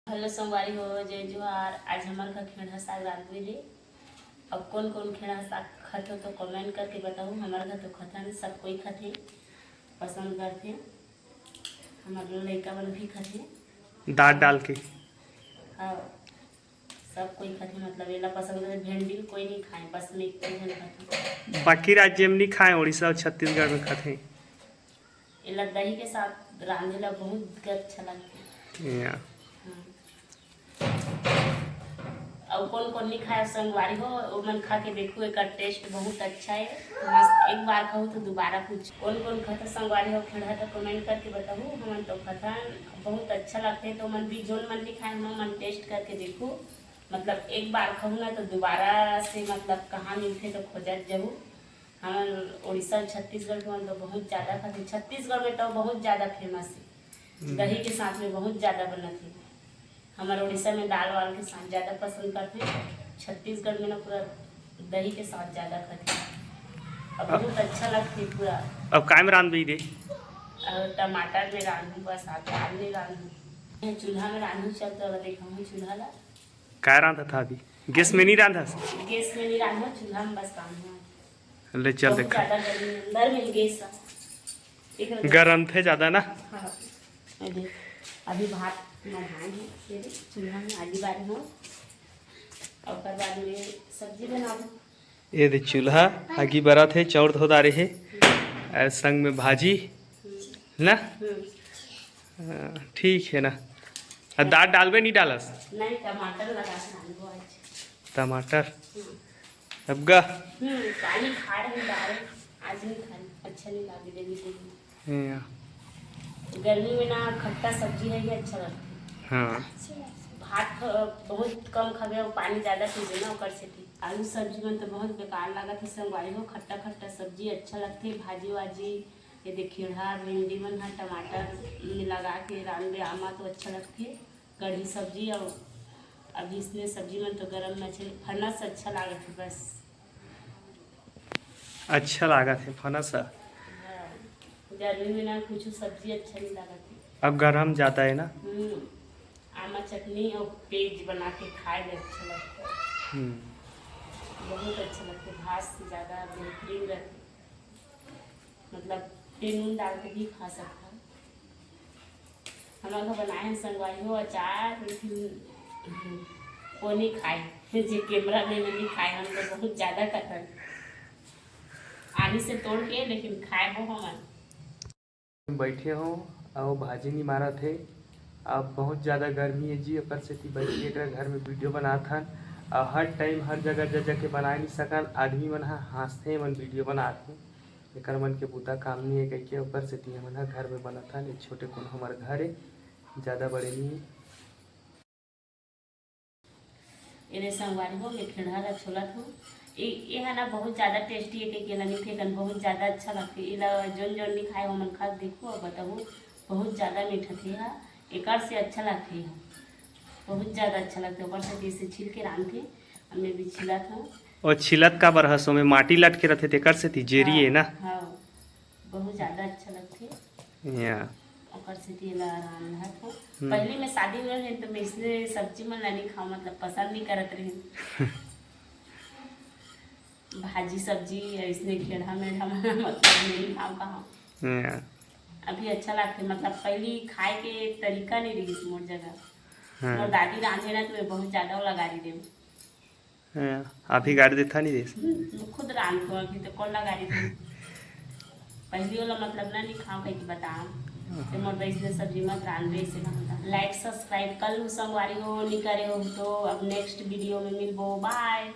Hello संगवारी हो जय जोहार। आज हमारे घर खेड़ा साग रांधे ले। अब कौन कौन खेड़ा साग खाते हो तो कमेंट करके बताओ। हमारे घर तो खाता नहीं, सब कोई खाते पसंद करते। हमारे लड़का वाले भी खाते दाल डाल के। हाँ सब कोई खाते, मतलब एला पसंद करते। भिंडी कोई नहीं खाए, बस में एक जन खाते। बाकी राज्य में नहीं खाए, उड़ीसा और छत्तीसगढ़ में खाते। एला दही के साथ रांधे ला बहुत अच्छा लगता है। हाँ। और कौन कौन नहीं खाया संगवारी हो वो मन खा के देखो, एक टेस्ट बहुत अच्छा है मस्त। एक बार खाओ तो दोबारा पूछ। कौन कौन खाता संगवारी हो खेड़ा तो कमेंट करके बताओ। हमन तो खाता बहुत अच्छा लगता है, तो मन भी जोन मन नहीं खाए मन टेस्ट करके देखो। मतलब एक बार खाऊँ ना तो दोबारा से मतलब कहाँ मिलते तो खोजत जाऊँ। हम उड़ीसा छत्तीसगढ़ के मन तो बहुत ज़्यादा खाते। छत्तीसगढ़ में तो बहुत ज़्यादा फेमस है, दही के साथ में बहुत ज़्यादा बनते है। हमारे उड़ीसा में दाल वाल के साथ ज़्यादा पसंद करते हैं, छत्तीसगढ़ में ना पूरा दही के साथ ज़्यादा खाते हैं। अब बहुत अच्छा लगता है पूरा। अब काय में रांध दे और टमाटर में रांधू, बस दाल में रांधू, चूल्हा में रांधू चलता देखा हूँ। चूल्हा ला काय रांधा था अभी? गैस में नहीं रांधा? गैस में नहीं रांधा, चूल्हा में बस रांधू। ले चल देखा। ज़्यादा गर्मी अंदर में गैस गरम थे ज़्यादा ना। हाँ अभी भात नहाए चूल्हा में आगे बारी हो और बाद में सब्जी बनाओ। ये दे चूल्हा आगे बरा थे, चाउर धो डारे है और संग में भाजी ना। ठीक है ना। दाल डालबे नहीं डालस? नहीं टमाटर लगा के आज। टमाटर अब गा काली खा रहे दाल आज नहीं खानी, अच्छा नहीं लगे देवी। गर्मी में ना खट्टा सब्जी है ये अच्छा लगता है। हाँ भात बहुत कम खावे और पानी ज़्यादा पीजे ना ओकर से थी। आलू सब्जी में तो बहुत बेकार लगा थी संगवारी हो। खट्टा खट्टा सब्जी अच्छा लगती है, भाजी वाजी ये देखिए भिंडी मन है टमाटर में लगा के रांधे आमा तो अच्छा लगती है। कढ़ी सब्जी और अभी इसमें सब्जी में तो गरम मछली फनस अच्छा लगा था बस। अच्छा लगा थे फनस। हाँ गर्मी में ना कुछ सब्जी अच्छा नहीं लगा थी। अब गरम जाता है ना। आमा चटनी और पेज बना के खाए में अच्छा लगता है। बहुत अच्छा लगता है, भात से ज़्यादा बेहतरीन रहती। मतलब तेल डाल के भी खा सकता है। हम लोग बनाए हैं संगवारी हो अचार, लेकिन वो नहीं खाए जो कैमरा में नहीं खाए। हम लोग बहुत ज़्यादा कतल आनी से तोड़ के, लेकिन खाए वो हम बैठे हो और भाजी नहीं मारा थे। अब बहुत ज़्यादा गर्मी है जी, अपर से बैठी एक घर में वीडियो बना था और हर टाइम हर जगह जा जाके बना नहीं सकन। आदमी मन हंसते मन वीडियो बनाते एक मन के बूता काम नहीं है कह के ऊपर से मन घर में बना था। एक छोटे को हमारे घर है, ज़्यादा बड़े नहीं है। ये संगवारी हो मैं खेड़ा ला छोला था ये है ना बहुत ज़्यादा टेस्टी है कि नहीं फेंकन बहुत ज़्यादा अच्छा लगता है। ये जोन जोन नहीं खाए वो मन खा देखो और बताओ बहुत ज़्यादा मीठा थे। एक से अच्छा लगता है, बहुत ज़्यादा अच्छा लगता है। ऊपर से जैसे छिल के रांधे हमने भी छिला था और छिलत का बरहसों में माटी लट के रहते थे कर से थी जेरी है ना। हाँ बहुत ज़्यादा अच्छा लगते या पहले मैं शादी में रहे तो मैं इसलिए सब्जी में नहीं खाऊँ, मतलब पसंद नहीं करत रही भाजी सब्जी इसने खेड़ा मेढ़ा मतलब नहीं खाऊँ कहाँ। अभी अच्छा लगता है, मतलब पहले खाए के तरीका नहीं रही मोर जगह। मोर दादी रांधे ना तो मैं बहुत ज़्यादा लगा दी दे। अभी गाड़ी देता नहीं दे खुद रांध को अभी तो कौन लगा दी पहली वाला मतलब ना नहीं खाओ कहीं बता तो मोर इसलिए सब्जी मत रांधे से ना। लाइक सब्सक्राइब कर लो संगवारी हो नहीं करे हो तो अब नेक्स्ट वीडियो में मिलबो। बाय।